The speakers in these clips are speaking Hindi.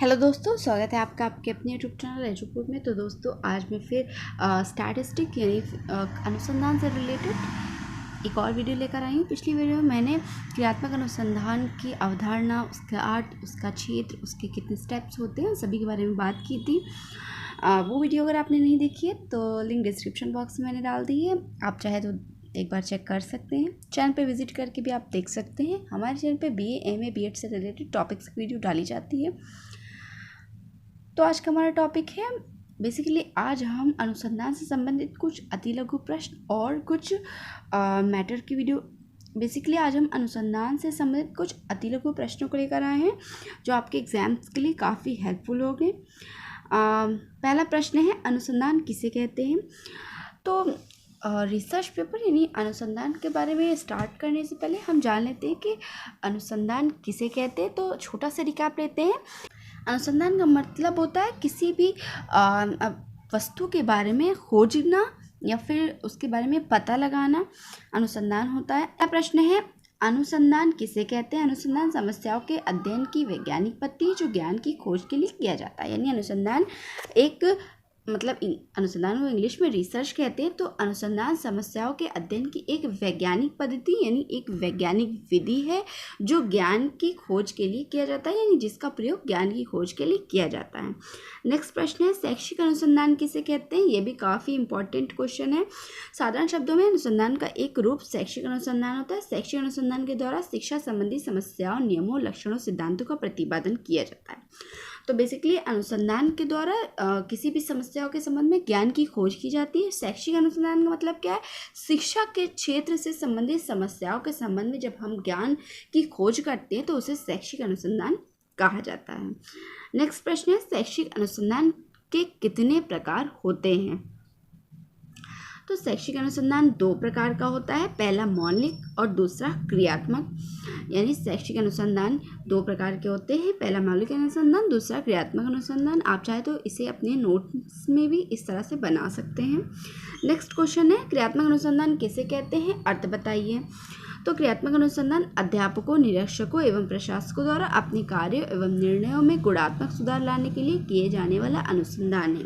हेलो दोस्तों, स्वागत है आपका आपके अपने यूट्यूब चैनल एजुपुर में। तो दोस्तों आज मैं फिर स्टैटिस्टिक यानी अनुसंधान से रिलेटेड एक और वीडियो लेकर आई हूँ। पिछली वीडियो में मैंने क्रियात्मक अनुसंधान की अवधारणा, उसका आर्ट, उसका क्षेत्र, उसके कितने स्टेप्स होते हैं, सभी के बारे में बात की थी। वो वीडियो अगर आपने नहीं देखी है तो लिंक डिस्क्रिप्शन बॉक्स में मैंने डाल दी है, आप चाहे तो एक बार चेक कर सकते हैं। चैनल पे विजिट करके भी आप देख सकते हैं। हमारे चैनल पे BA, MA, B.Ed से रिलेटेड टॉपिक्स की वीडियो डाली जाती है। तो आज का हमारा टॉपिक है बेसिकली, आज हम अनुसंधान से संबंधित कुछ अति लघु प्रश्न और कुछ मैटर की वीडियो। बेसिकली आज हम अनुसंधान से संबंधित कुछ अति लघु प्रश्नों को लेकर आए हैं जो आपके एग्जाम्स के लिए काफ़ी हेल्पफुल होंगे। पहला प्रश्न है, अनुसंधान किसे कहते हैं। तो रिसर्च पेपर यानी अनुसंधान के बारे में स्टार्ट करने से पहले हम जान लेते हैं कि अनुसंधान किसे कहते हैं। तो छोटा सा रिकैप लेते हैं। अनुसंधान का मतलब होता है किसी भी वस्तु के बारे में खोजना या फिर उसके बारे में पता लगाना अनुसंधान होता है। अगला प्रश्न है, अनुसंधान किसे कहते हैं। अनुसंधान समस्याओं के अध्ययन की वैज्ञानिक पद्धति जो ज्ञान की खोज के लिए किया जाता है। यानी अनुसंधान एक अनुसंधान को इंग्लिश में रिसर्च कहते हैं। तो अनुसंधान समस्याओं के अध्ययन की एक वैज्ञानिक पद्धति यानी एक वैज्ञानिक विधि है जो ज्ञान की खोज के लिए किया जाता है, यानी जिसका प्रयोग ज्ञान की खोज के लिए किया जाता है। नेक्स्ट प्रश्न है, शैक्षिक अनुसंधान किसे कहते हैं। ये भी काफ़ी इंपॉर्टेंट क्वेश्चन है। साधारण शब्दों में अनुसंधान का एक रूप शैक्षिक अनुसंधान होता है। शैक्षिक अनुसंधान के द्वारा शिक्षा संबंधी समस्याओं, नियमों, लक्षणों, सिद्धांतों का प्रतिपादन किया जाता है। तो बेसिकली अनुसंधान के द्वारा किसी भी समस्याओं के संबंध में ज्ञान की खोज की जाती है। शैक्षिक अनुसंधान का मतलब क्या है, शिक्षा के क्षेत्र से संबंधित समस्याओं के संबंध में जब हम ज्ञान की खोज करते हैं तो उसे शैक्षिक अनुसंधान कहा जाता है। नेक्स्ट प्रश्न है, शैक्षिक अनुसंधान के कितने प्रकार होते हैं। तो शैक्षिक अनुसंधान दो प्रकार का होता है, पहला मौलिक और दूसरा क्रियात्मक। यानी शैक्षिक अनुसंधान दो प्रकार के होते हैं, पहला मौलिक अनुसंधान, दूसरा क्रियात्मक अनुसंधान। आप चाहे तो इसे अपने नोट्स में भी इस तरह से बना सकते हैं। नेक्स्ट क्वेश्चन है, क्रियात्मक अनुसंधान किसे कहते हैं, अर्थ बताइए। तो क्रियात्मक अनुसंधान अध्यापकों, निरीक्षकों एवं प्रशासकों द्वारा अपने कार्यों एवं निर्णयों में गुणात्मक सुधार लाने के लिए किए जाने वाला अनुसंधान है।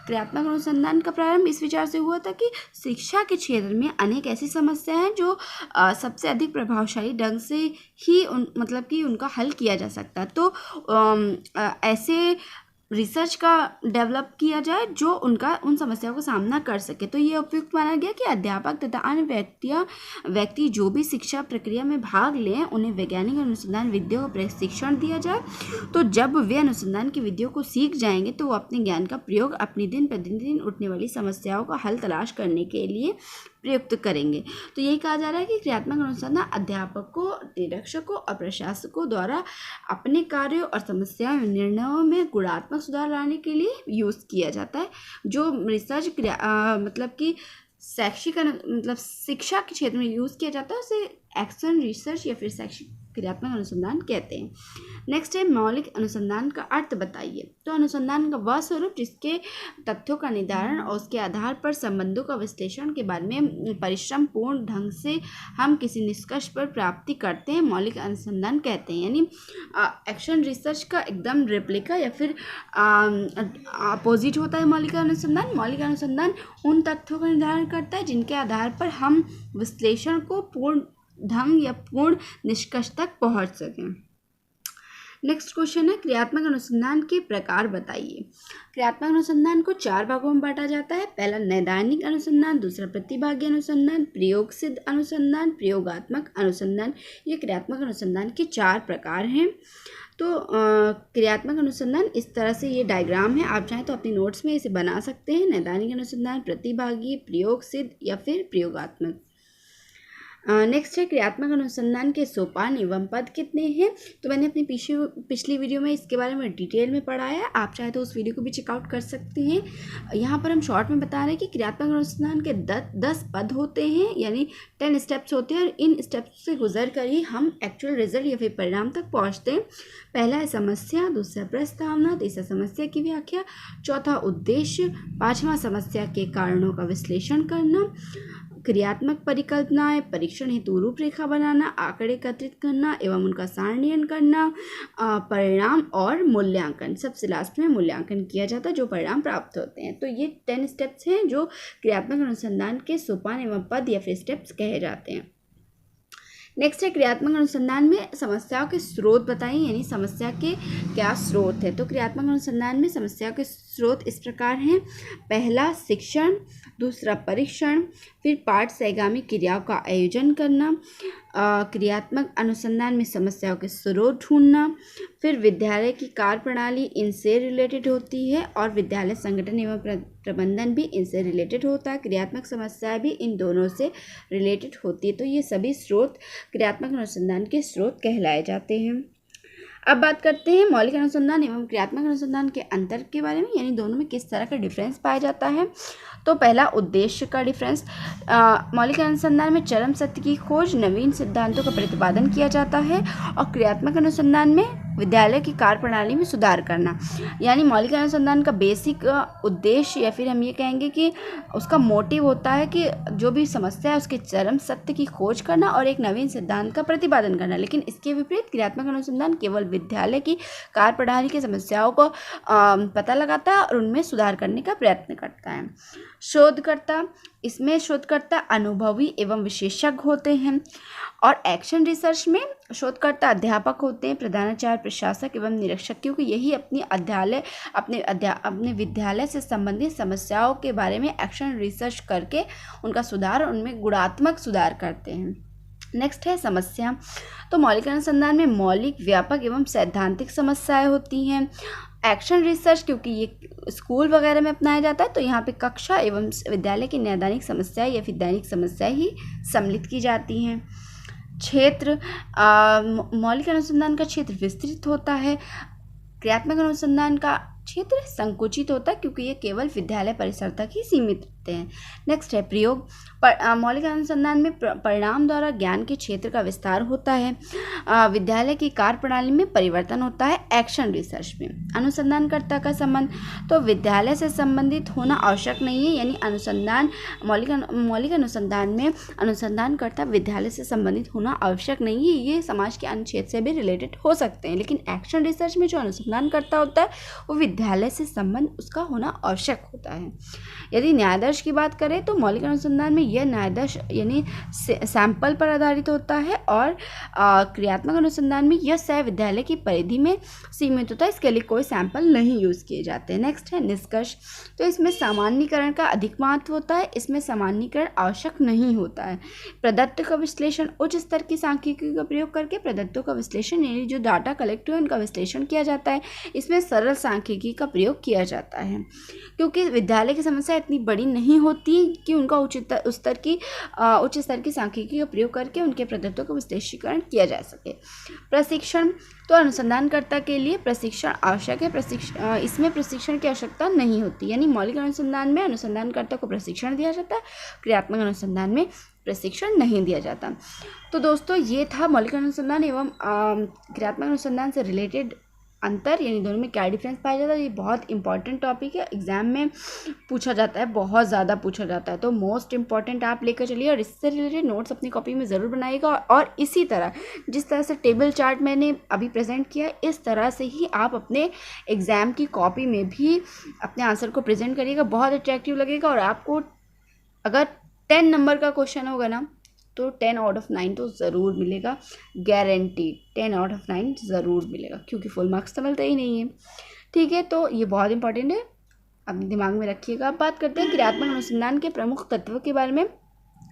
क्रियात्मक अनुसंधान का प्रारंभ इस विचार से हुआ था कि शिक्षा के क्षेत्र में अनेक ऐसी समस्याएं हैं जो सबसे अधिक प्रभावशाली ढंग से ही उनका हल किया जा सकता है। तो ऐसे रिसर्च का डेवलप किया जाए जो उन समस्याओं का सामना कर सके। तो ये उपयुक्त माना गया कि अध्यापक तथा अन्य व्यक्ति जो भी शिक्षा प्रक्रिया में भाग लें उन्हें वैज्ञानिक अनुसंधान विधियों का प्रशिक्षण दिया जाए। तो जब वे अनुसंधान की विधियों को सीख जाएंगे तो वो अपने ज्ञान का प्रयोग अपनी दिन प्रतिदिन उठने वाली समस्याओं का हल तलाश करने के लिए प्रयुक्त करेंगे। तो यही कहा जा रहा है कि क्रियात्मक अनुसंधान अध्यापकों, निरीक्षकों और प्रशासकों द्वारा अपने कार्यों और समस्याओं निर्णयों में गुणात्मक सुधार लाने के लिए यूज़ किया जाता है। जो रिसर्च शिक्षा के क्षेत्र में यूज़ किया जाता है उसे एक्शन रिसर्च या फिर शैक्षिक क्रियात्मक अनुसंधान कहते हैं। नेक्स्ट है, मौलिक अनुसंधान का अर्थ बताइए। तो अनुसंधान का वह स्वरूप जिसके तथ्यों का निर्धारण और उसके आधार पर संबंधों का विश्लेषण के बाद में परिश्रम पूर्ण ढंग से हम किसी निष्कर्ष पर प्राप्ति करते हैं, मौलिक अनुसंधान कहते हैं। यानी एक्शन रिसर्च का एकदम रेप्लिका या फिर अपोजिट होता है मौलिक अनुसंधान। मौलिक अनुसंधान उन तथ्यों का निर्धारण करता है जिनके आधार पर हम विश्लेषण को पूर्ण ढंग या पूर्ण निष्कर्ष तक पहुंच सकें। नेक्स्ट क्वेश्चन है, क्रियात्मक अनुसंधान के प्रकार बताइए। क्रियात्मक अनुसंधान को चार भागों में बांटा जाता है, पहला नैदानिक अनुसंधान, दूसरा प्रतिभागी अनुसंधान, प्रयोग सिद्ध अनुसंधान, प्रयोगात्मक अनुसंधान। ये क्रियात्मक अनुसंधान के चार प्रकार हैं। तो क्रियात्मक अनुसंधान इस तरह से ये डायग्राम है, आप चाहें तो अपनी नोट्स में इसे बना सकते हैं। नैदानिक अनुसंधान, प्रतिभागी, प्रयोग सिद्ध या फिर प्रयोगात्मक। नेक्स्ट है, क्रियात्मक अनुसंधान के सोपान एवं पद कितने हैं। तो मैंने अपनी पिछली वीडियो में इसके बारे में डिटेल में पढ़ाया है, आप चाहे तो उस वीडियो को भी चेकआउट कर सकते हैं। यहाँ पर हम शॉर्ट में बता रहे हैं कि क्रियात्मक अनुसंधान के 10 पद होते हैं, यानी 10 स्टेप्स होते हैं और इन स्टेप्स से गुजर कर ही हम एक्चुअल रिजल्ट या फिर परिणाम तक पहुँचते हैं। पहला है समस्या, दूसरा प्रस्तावना, तीसरा समस्या की व्याख्या, चौथा उद्देश्य, पाँचवा समस्या के कारणों का विश्लेषण करना, क्रियात्मक परिकल्पनाएं, परीक्षण हेतु रूपरेखा बनाना, आंकड़े एकत्रित करना एवं उनका सारणीकरण करना, परिणाम और मूल्यांकन। सबसे लास्ट में मूल्यांकन किया जाता है जो परिणाम प्राप्त होते हैं। तो ये 10 स्टेप्स हैं जो क्रियात्मक अनुसंधान के सोपान एवं पद या फिर स्टेप्स कहे जाते हैं। नेक्स्ट है क्रियात्मक अनुसंधान में समस्याओं के स्रोत बताइए, यानी समस्या के क्या स्रोत है। तो क्रियात्मक अनुसंधान में समस्याओं के स्रोत इस प्रकार हैं। पहला शिक्षण, दूसरा परीक्षण, फिर पाठ सहगामी क्रियाओं का आयोजन करना, क्रियात्मक अनुसंधान में समस्याओं के स्रोत ढूंढना, फिर विद्यालय की कार्यप्रणाली इनसे रिलेटेड होती है और विद्यालय संगठन एवं प्रबंधन भी इनसे रिलेटेड होता है। क्रियात्मक समस्याएं भी इन दोनों से रिलेटेड होती है। तो ये सभी स्रोत क्रियात्मक अनुसंधान के स्रोत कहलाए जाते हैं। अब बात करते हैं मौलिक अनुसंधान एवं क्रियात्मक अनुसंधान के अंतर के बारे में, यानी दोनों में किस तरह का डिफरेंस पाया जाता है। तो पहला उद्देश्य का डिफरेंस, मौलिक अनुसंधान में चरम सत्य की खोज, नवीन सिद्धांतों का प्रतिपादन किया जाता है और क्रियात्मक अनुसंधान में विद्यालय की कार्यप्रणाली में सुधार करना। यानी मौलिक अनुसंधान का बेसिक उद्देश्य या फिर हम ये कहेंगे कि उसका मोटिव होता है कि जो भी समस्या है उसके चरम सत्य की खोज करना और एक नवीन सिद्धांत का प्रतिपादन करना। लेकिन इसके विपरीत क्रियात्मक अनुसंधान केवल विद्यालय की कार्यप्रणाली की समस्याओं को पता लगाता है और उनमें सुधार करने का प्रयत्न करता है। शोधकर्ता, इसमें शोधकर्ता अनुभवी एवं विशेषज्ञ होते हैं और एक्शन रिसर्च में शोधकर्ता अध्यापक होते हैं, प्रधानाचार्य, प्रशासक एवं निरीक्षक, क्योंकि यही अपने विद्यालय से संबंधित समस्याओं के बारे में एक्शन रिसर्च करके उनका सुधार, उनमें गुणात्मक सुधार करते हैं। नेक्स्ट है समस्या। तो मौलिक अनुसंधान में मौलिक, व्यापक एवं सैद्धांतिक समस्याएं होती हैं। एक्शन रिसर्च क्योंकि ये स्कूल वगैरह में अपनाया जाता है तो यहाँ पे कक्षा एवं विद्यालय की नैदानिक समस्याएं या फिर दैनिक समस्याएं ही सम्मिलित की जाती हैं। क्षेत्र, मौलिक अनुसंधान का क्षेत्र विस्तृत होता है, क्रियात्मक अनुसंधान का क्षेत्र संकुचित होता है क्योंकि ये केवल विद्यालय परिसर तक ही सीमित होते हैं। नेक्स्ट है प्रयोग। मौलिक अनुसंधान में परिणाम द्वारा ज्ञान के क्षेत्र का विस्तार होता है। विद्यालय की कार्यप्रणाली में परिवर्तन होता है। एक्शन रिसर्च में अनुसंधानकर्ता का संबंध, तो विद्यालय से संबंधित होना आवश्यक नहीं है, यानी मौलिक अनुसंधान में अनुसंधानकर्ता विद्यालय से संबंधित होना आवश्यक नहीं है, ये समाज के अन्य क्षेत्र से भी रिलेटेड हो सकते हैं। लेकिन एक्शन रिसर्च में जो अनुसंधानकर्ता होता है वो विद्यालय से संबंध उसका होना आवश्यक होता है। यदि न्यायादर्श की बात करें तो मौलिक अनुसंधान में यह न्यायादर्श यानी सैंपल पर आधारित होता है और क्रियात्मक अनुसंधान में यह सह विद्यालय की परिधि में सीमित होता है, इसके लिए कोई सैंपल नहीं यूज़ किए जाते हैं। नेक्स्ट है निष्कर्ष। तो इसमें सामान्यीकरण का अधिक महत्व होता है, इसमें सामान्यीकरण आवश्यक नहीं होता है। प्रदत्त का विश्लेषण, उच्च स्तर की सांख्यिकी का प्रयोग करके प्रदत्तों का विश्लेषण यानी जो डाटा कलेक्ट हुए उनका विश्लेषण किया जाता है, इसमें सरल सांख्यिकी का प्रयोग किया जाता है क्योंकि विद्यालय की समस्या इतनी बड़ी नहीं होती कि उनका उच्च स्तर की सांख्यिकी का प्रयोग करके उनके प्रदत्तों का विश्लेषीकरण किया जा सके। प्रशिक्षण, तो अनुसंधानकर्ता के लिए प्रशिक्षण आवश्यक है, इसमें प्रशिक्षण की आवश्यकता नहीं होती, यानी मौलिक अनुसंधान में अनुसंधानकर्ता को प्रशिक्षण दिया जाता है, क्रियात्मक अनुसंधान में प्रशिक्षण नहीं दिया जाता। तो दोस्तों ये था मौलिक अनुसंधान एवं क्रियात्मक अनुसंधान से रिलेटेड अंतर, यानी दोनों में क्या डिफरेंस पाया जाता है। ये बहुत इंपॉर्टेंट टॉपिक है, एग्जाम में पूछा जाता है, बहुत ज़्यादा पूछा जाता है, तो मोस्ट इंपॉर्टेंट आप लेकर चलिए और इससे रिलेटेड नोट्स अपनी कॉपी में ज़रूर बनाइएगा। और इसी तरह जिस तरह से टेबल चार्ट मैंने अभी प्रेजेंट किया, इस तरह से ही आप अपने एग्ज़ाम की कॉपी में भी अपने आंसर को प्रेजेंट करिएगा, बहुत अट्रैक्टिव लगेगा। और आपको अगर 10 नंबर का क्वेश्चन होगा ना तो 10 आउट ऑफ 9 तो ज़रूर मिलेगा, गारंटी 10 आउट ऑफ 9 ज़रूर मिलेगा, क्योंकि फुल मार्क्स तो मिलते ही नहीं है। ठीक है, तो ये बहुत इंपॉर्टेंट है, अपने दिमाग में रखिएगा। अब बात करते हैं क्रियात्मक अनुसंधान के प्रमुख तत्वों के बारे में,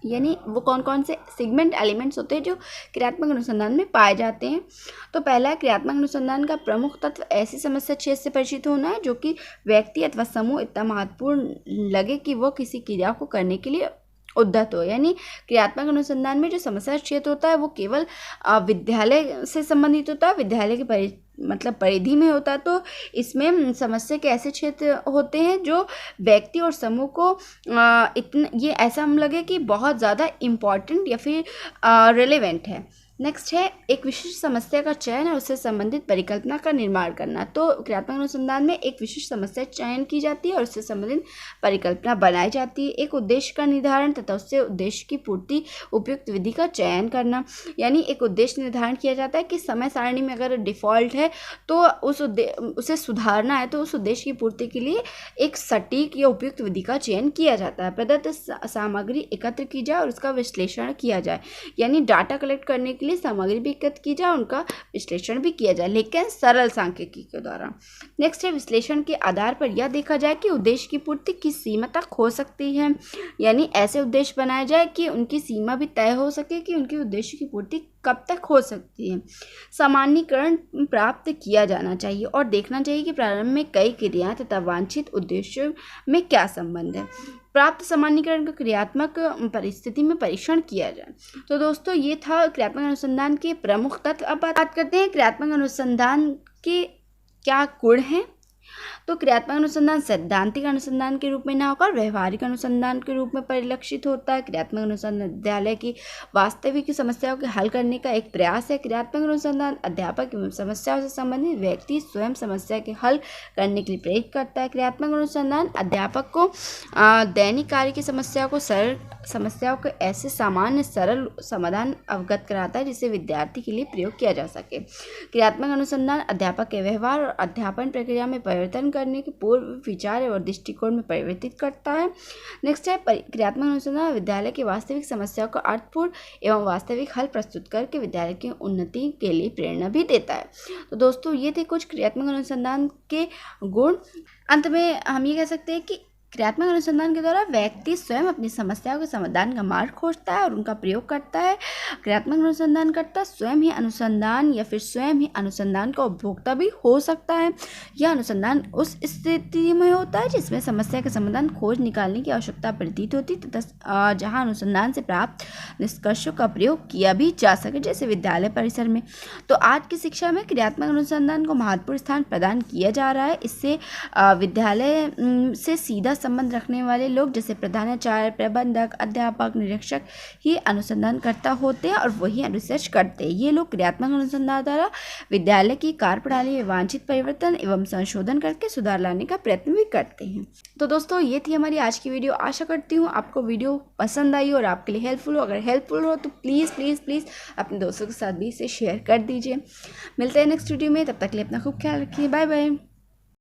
यानी वो कौन कौन से सेगमेंट एलिमेंट्स होते हैं जो क्रियात्मक अनुसंधान में पाए जाते हैं। तो पहला है क्रियात्मक अनुसंधान का प्रमुख तत्व ऐसी समस्या क्षेत्र से परिचित होना है जो कि व्यक्ति अथवा समूह इतना महत्वपूर्ण लगे कि वो किसी क्रिया को करने के लिए उद्धत हो। यानी क्रियात्मक अनुसंधान में जो समस्या क्षेत्र होता है वो केवल विद्यालय से संबंधित होता है, विद्यालय के परिधि में होता है। तो इसमें समस्या के ऐसे क्षेत्र होते हैं जो व्यक्ति और समूह को ये ऐसा हम लगे कि बहुत ज़्यादा इम्पॉर्टेंट या फिर रिलेवेंट है। नेक्स्ट है एक विशिष्ट समस्या का चयन और उससे संबंधित परिकल्पना का निर्माण करना। तो क्रियात्मक अनुसंधान में एक विशिष्ट समस्या चयन की जाती है और उससे संबंधित परिकल्पना बनाई जाती है। एक उद्देश्य का निर्धारण तथा उससे उद्देश्य की पूर्ति उपयुक्त विधि का चयन करना, यानी एक उद्देश्य निर्धारण किया जाता है कि समय सारणी में अगर डिफ़ॉल्ट है तो उसे सुधारना है, तो उस उद्देश्य की पूर्ति के लिए एक सटीक या उपयुक्त विधि का चयन किया जाता है। प्रदत्त सामग्री एकत्र की जाए और उसका विश्लेषण किया जाए, यानी डाटा कलेक्ट करने के लिए सामग्री भी एकत्र की जाए, उनका विश्लेषण भी किया जाए, लेकिन सरल सांख्यिकी के द्वारा। नेक्स्ट है विश्लेषण के आधार पर यह देखा जाए कि उद्देश्य की पूर्ति किस सीमा तक हो सकती है, यानी ऐसे उद्देश्य बनाए जाए कि उनकी सीमा भी तय हो सके कि उनके उद्देश्य की पूर्ति कब तक हो सकती है। सामान्यीकरण प्राप्त किया जाना चाहिए और देखना चाहिए कि प्रारंभ में कई क्रियाएं तथा वांछित उद्देश्यों में क्या संबंध है। प्राप्त सामान्यीकरण का क्रियात्मक परिस्थिति में परीक्षण किया जाए। तो दोस्तों ये था क्रियात्मक अनुसंधान के प्रमुख तत्व। अब बात करते हैं क्रियात्मक अनुसंधान के क्या गुण हैं। तो क्रियात्मक अनुसंधान सैद्धांतिक अनुसंधान के रूप में न होकर व्यवहारिक अनुसंधान के रूप में परिलक्षित होता है। क्रियात्मक अनुसंधान विद्यालय की वास्तविक समस्याओं के हल करने का एक प्रयास है। क्रियात्मक अनुसंधान अध्यापक एवं समस्याओं से संबंधित व्यक्ति स्वयं समस्या के हल करने के लिए प्रेरित करता है। क्रियात्मक अनुसंधान अध्यापक को दैनिक कार्य की समस्याओं के ऐसे सामान्य सरल समाधान अवगत कराता है जिसे विद्यार्थी के लिए प्रयोग किया जा सके। क्रियात्मक अनुसंधान अध्यापक के व्यवहार और अध्यापन प्रक्रिया में परिवर्तन करने के पूर्व विचार और दृष्टिकोण में परिवर्तित करता है। नेक्स्ट है क्रियात्मक अनुसंधान विद्यालय की वास्तविक समस्याओं का अर्थपूर्ण एवं वास्तविक हल प्रस्तुत करके विद्यालय की उन्नति के लिए प्रेरणा भी देता है। तो दोस्तों ये थे कुछ क्रियात्मक अनुसंधान के गुण। अंत में हम ये कह सकते हैं कि क्रियात्मक अनुसंधान के द्वारा व्यक्ति स्वयं अपनी समस्याओं के समाधान का मार्ग खोजता है और उनका प्रयोग करता है। क्रियात्मक अनुसंधानकर्ता स्वयं ही अनुसंधान या फिर स्वयं ही अनुसंधान का उपभोक्ता भी हो सकता है। यह अनुसंधान उस स्थिति में होता है जिसमें समस्या के समाधान खोज निकालने की आवश्यकता प्रतीत होती तथा जहाँ अनुसंधान से प्राप्त निष्कर्षों का प्रयोग किया भी जा सके, जैसे विद्यालय परिसर में। तो आज की शिक्षा में क्रियात्मक अनुसंधान को महत्वपूर्ण स्थान प्रदान किया जा रहा है। इससे विद्यालय से सीधा संबंध रखने वाले लोग जैसे प्रधानाचार्य, प्रबंधक, अध्यापक, निरीक्षक ही अनुसंधानकर्ता होते हैं और वही रिसर्च करते हैं। ये लोग क्रियात्मक अनुसंधान द्वारा विद्यालय की कार्यप्रणाली में वांछित परिवर्तन एवं संशोधन करके सुधार लाने का प्रयत्न भी करते हैं। तो दोस्तों ये थी हमारी आज की वीडियो। आशा करती हूँ आपको वीडियो पसंद आई और आपके लिए हेल्पफुल हो। अगर हेल्पफुल हो तो प्लीज़ प्लीज़ प्लीज़ अपने दोस्तों के साथ भी इसे शेयर कर दीजिए। मिलते हैं नेक्स्ट वीडियो में, तब तक के लिए अपना खूब ख्याल रखिए। Bye bye.